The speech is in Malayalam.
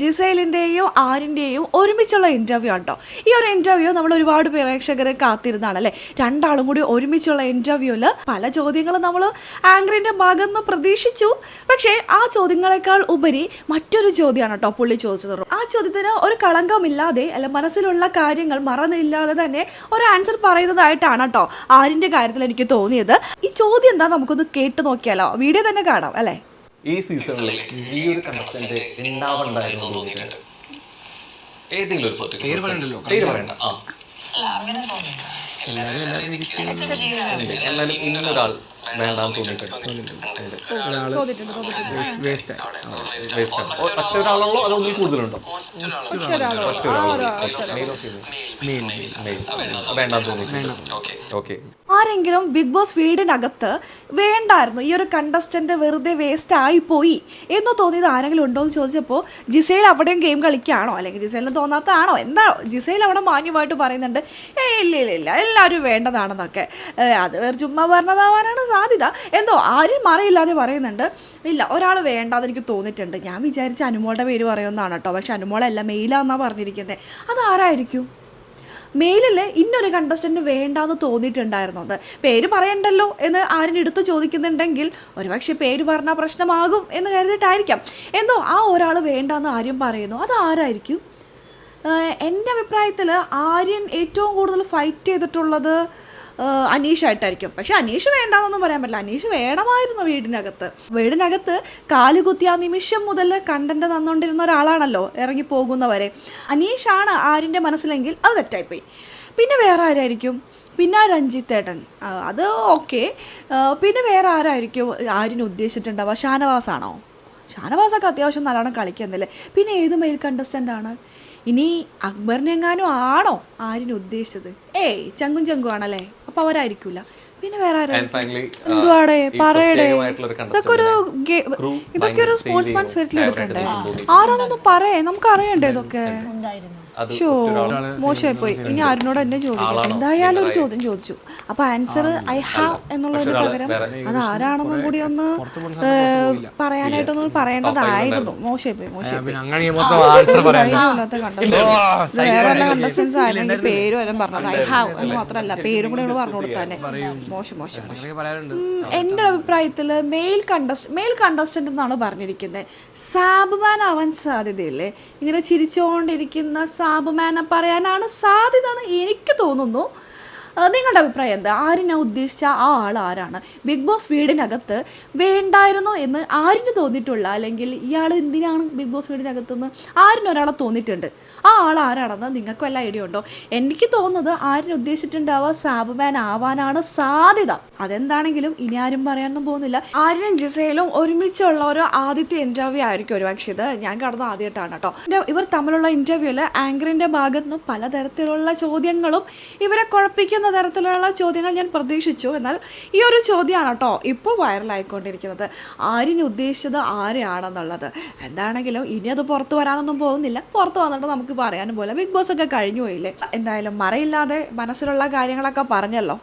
ജിസൈലിൻ്റെയും ആര്യൻ്റെയും ഒരുമിച്ചുള്ള ഇൻ്റർവ്യൂ ഉണ്ടോ? ഈ ഒരു ഇൻ്റർവ്യൂ നമ്മൾ ഒരുപാട് പ്രേക്ഷകരെ കാത്തിരുന്നാണ് അല്ലേ. രണ്ടാളും കൂടി ഒരുമിച്ചുള്ള ഇൻ്റർവ്യൂവിൽ പല ചോദ്യങ്ങളും നമ്മൾ ആങ്കറിൻ്റെ ഭാഗത്ത് നിന്ന് പ്രതീക്ഷിച്ചു. പക്ഷേ ആ ചോദ്യങ്ങളെക്കാൾ ഉപരി മറ്റൊരു ചോദ്യമാണ് കേട്ടോ പുള്ളി ചോദിച്ചത്. ആ ചോദ്യത്തിന് ഒരു കളങ്കമില്ലാതെ അല്ല മനസ്സിലുള്ള കാര്യങ്ങൾ മറന്നില്ലാതെ തന്നെ ഒരു ആൻസർ പറയുന്നതായിട്ടാണ് കേട്ടോ ആര്യൻ്റെ കാര്യത്തിൽ എനിക്ക് തോന്നിയത്. ഈ ചോദ്യം എന്താ നമുക്കൊന്ന് കേട്ട് നോക്കിയാലോ? വീഡിയോ തന്നെ കാണാം അല്ലേ. ഈ സീസണിൽ ഈ ഒരു കണ്ടസ്റ്റന്റ് ഉണ്ടാവണ്ടായിരുന്നു തോന്നിയിട്ടുണ്ട്. ഏതെങ്കിലും ഒരു പേര് പറയണ്ട. എന്നാലും ഇന്നൊരാൾ വേണ്ടാന്ന് തോന്നിയിട്ടുണ്ട്. ഒറ്റൊരാളുള്ളൂ അതോ ഒന്നിൽ കൂടുതലുണ്ടോ? ആരെങ്കിലും ബിഗ് ബോസ് വീടിനകത്ത് വേണ്ടായിരുന്നു ഈ ഒരു കണ്ടസ്റ്റന്റ് വെറുതെ വേസ്റ്റ് ആയിപ്പോയി എന്ന് തോന്നിയത് ആരെങ്കിലും ഉണ്ടോ എന്ന് ചോദിച്ചപ്പോൾ ജിസൈൽ അവിടെയും ഗെയിം കളിക്കുകയാണോ അല്ലെങ്കിൽ ജിസൈലിന് തോന്നാത്തതാണോ എന്താ? ജിസൈൽ അവിടെ മാന്യമായിട്ട് പറയുന്നുണ്ട് ഇല്ല എല്ലാവരും വേണ്ടതാണെന്നൊക്കെ. അത് വേറെ ചുമ്മാ പറഞ്ഞതാവാനാണ് സാധ്യത. എന്തോ ആരും മറയില്ലാതെ പറയുന്നുണ്ട് ഇല്ല ഒരാൾ വേണ്ടാന്ന് എനിക്ക് തോന്നിയിട്ടുണ്ട്. ഞാൻ വിചാരിച്ച അനുമോളുടെ പേര് പറയുമെന്നാണ് കേട്ടോ. പക്ഷെ അനുമോളല്ല മെയിലാന്നാണ് പറഞ്ഞിരിക്കുന്നത്. അതാരായിരിക്കും? മെയിലിൽ ഇന്നൊരു കണ്ടസ്റ്റൻറ്റ് വേണ്ടാന്ന് തോന്നിയിട്ടുണ്ടായിരുന്നു. അത് പേര് പറയണ്ടല്ലോ എന്ന് ആരും എടുത്ത് ചോദിക്കുന്നുണ്ടെങ്കിൽ ഒരുപക്ഷെ പേര് പറഞ്ഞാൽ പ്രശ്നമാകും എന്ന് കരുതിയിട്ടായിരിക്കാം. എന്തോ ആ ഒരാൾ വേണ്ടാന്ന് ആര്യം പറയുന്നു. അതാരായിരിക്കും? എൻ്റെ അഭിപ്രായത്തിൽ ആര്യൻ ഏറ്റവും കൂടുതൽ ഫൈറ്റ് ചെയ്തിട്ടുള്ളത് അനീഷായിട്ടായിരിക്കും. പക്ഷെ അനീഷ് വേണ്ടാന്നൊന്നും പറയാൻ പറ്റില്ല. അനീഷ് വേണമായിരുന്നു വീടിനകത്ത് കാലുകുത്തിയ നിമിഷം മുതൽ കണ്ടന്റ് തന്നുകൊണ്ടിരുന്ന ഒരാളാണല്ലോ ഇറങ്ങി പോകുന്നവരെ. അനീഷാണ് ആര്യൻ്റെ മനസ്സിലെങ്കിൽ അത് തെറ്റായിപ്പോയി. പിന്നെ വേറെ ആരായിരിക്കും? പിന്നെ രഞ്ജിത്തേട്ടൻ, അത് ഓക്കെ. പിന്നെ വേറെ ആരായിരിക്കും ആര്യന് ഉദ്ദേശിച്ചിട്ടുണ്ടാവുക? ഷാനവാസാണോ? ഷാനവാസൊക്കെ അത്യാവശ്യം നല്ലോണം കളിക്കുന്നില്ലേ. പിന്നെ ഏത് മെയിൽ കണ്ടസ്റ്റൻ്റ് ആണ്? ഇനി അക്ബറിനെങ്ങാനും ആണോ ആര്യന് ഉദ്ദേശിച്ചത്? ചങ്കും ആണല്ലേ. അപ്പോൾ അവരായിരിക്കില്ല. പിന്നെ വേറെ എന്തുവാടേ പറയടേ? ഇതൊക്കെ ഒരു സ്പോർട്സ്മാൻ സ്പിരിറ്റിൽ എടുക്കണ്ടേ? ആരാന്നൊന്ന് പറയേ, നമുക്ക് അറിയണ്ടേ ഇതൊക്കെ. ഷോ മോശമായിപ്പോയി. ഇനി ആരിനോട് എന്നെ ചോദിക്കട്ടെ. എന്തായാലും ഒരു ചോദ്യം ചോദിച്ചു. അപ്പൊ ആൻസർ ഐ ഹാവ് എന്നുള്ളതിന് പകരം അത് ആരാണെന്നും കൂടി ഒന്ന് പറയാനായിട്ടൊന്നും പറയേണ്ടതായിരുന്നു. മോശമായിപ്പോയി. വേറെ വല്ല കണ്ടസ്റ്റൻസ് ആയിരുന്നെങ്കിൽ പേര് വരും പറഞ്ഞത് ഐ ഹാവ് എന്ന് മാത്രമല്ല പേരും കൂടെ പറഞ്ഞു കൊടുത്താൽ തന്നെ മോശം. എൻ്റെ അഭിപ്രായത്തിൽ മെയിൽ കണ്ടസ്റ്റന്റ് എന്നാണ് പറഞ്ഞിരിക്കുന്നത്. സാബ്മാൻ ആവാൻ സാധ്യതയില്ലേ? ഇങ്ങനെ ചിരിച്ചുകൊണ്ടിരിക്കുന്ന സാബുമാനെ പറയാനാണ് സാധ്യത എന്ന് എനിക്ക് തോന്നുന്നു. നിങ്ങളുടെ അഭിപ്രായം എന്താ? ആരിനെ ഉദ്ദേശിച്ച ആ ആൾ ആരാണ്? ബിഗ് ബോസ് വീടിനകത്ത് വേണ്ടായിരുന്നു എന്ന് ആരിന് തോന്നിയിട്ടുള്ള, അല്ലെങ്കിൽ ഇയാൾ എന്തിനാണ് ബിഗ് ബോസ് വീടിനകത്തുനിന്ന് ആരിനൊരാളെ തോന്നിയിട്ടുണ്ട്. ആ ആൾ ആരാണെന്ന് നിങ്ങൾക്ക് വല്ല ഐഡിയ ഉണ്ടോ? എനിക്ക് തോന്നുന്നത് ആരിന് ഉദ്ദേശിച്ചിട്ടുണ്ടാവുക സാബുമാൻ ആവാനാണ് സാധ്യത. അതെന്താണെങ്കിലും ഇനി ആരും പറയാനൊന്നും പോകുന്നില്ല. ആര്യനും ജിസയിലും ഒരുമിച്ചുള്ള ഒരു ആദ്യത്തെ ഇൻ്റർവ്യൂ ആയിരിക്കും ഒരുപക്ഷെ. ഇത് ഞാൻ കടന്ന ആദ്യമായിട്ടാണ് കേട്ടോ. ഇവർ തമ്മിലുള്ള ഇൻ്റർവ്യൂവിൽ ആങ്കറിൻ്റെ ഭാഗത്ത് നിന്ന് പലതരത്തിലുള്ള ചോദ്യങ്ങളും ഇവരെ കുഴപ്പിക്കുന്ന തരത്തിലുള്ള ചോദ്യങ്ങൾ ഞാൻ പ്രതീക്ഷിച്ചു. എന്നാൽ ഈ ഒരു ചോദ്യമാണ് കേട്ടോ ഇപ്പോൾ വൈറലായിക്കൊണ്ടിരിക്കുന്നത്. ആര്യന് ഉദ്ദേശിച്ചത് ആരെയാണെന്നുള്ളത്. എന്താണെങ്കിലും ഇനി അത് പുറത്ത് വരാനൊന്നും പോകുന്നില്ല. പുറത്ത് വന്നിട്ട് നമുക്ക് പറയാനും പോലെ ബിഗ് ബോസ് ഒക്കെ കഴിഞ്ഞു പോയില്ലേ. എന്തായാലും മറയില്ലാതെ മനസ്സിലുള്ള കാര്യങ്ങളൊക്കെ പറഞ്ഞല്ലോ.